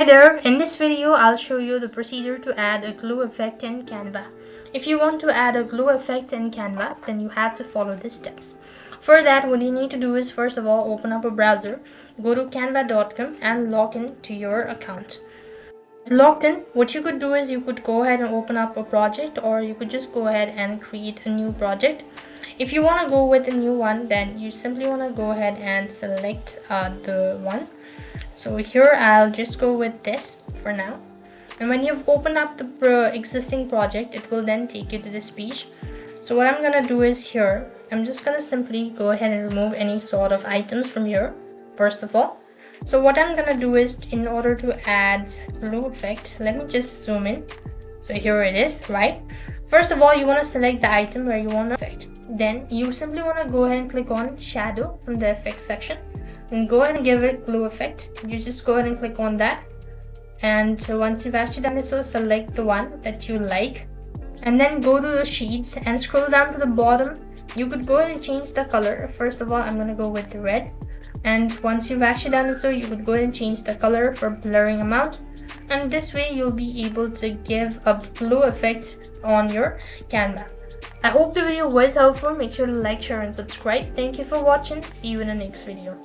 Hi there, in this video I'll show you the procedure to add a glue effect in Canva. If you want to add a glue effect in Canva, then you have to follow these steps. For that, what you need to do is first of all open up a browser, go to canva.com and log in to your account. Logged in, what you could do is you could go ahead and open up a project, or you could just go ahead and create a new project. If you want to go with a new one, then you simply want to go ahead and select the one. So here I'll just go with this for now, and when you've opened up the existing project, it will then take you to this page. So what I'm gonna do is here I'm just gonna simply go ahead and remove any sort of items from here first of all. So what I'm gonna do is, in order to add glue effect, let me just zoom in. So here it is, right? First of all, you want to select the item where you want the effect. Then you simply want to go ahead and click on shadow from the effects section and go ahead and give it glue effect. You just go ahead and click on that, and once you've actually done it, so select the one that you like and then go to the sheets and scroll down to the bottom. You could go ahead and change the color. First of all, I'm going to go with the red, and once you've actually done it, so you could go ahead and change the color for blurring amount, and this way you'll be able to give a glue effect on your Canva. I hope the video was helpful. Make sure to like, share and subscribe. Thank you for watching. See you in the next video.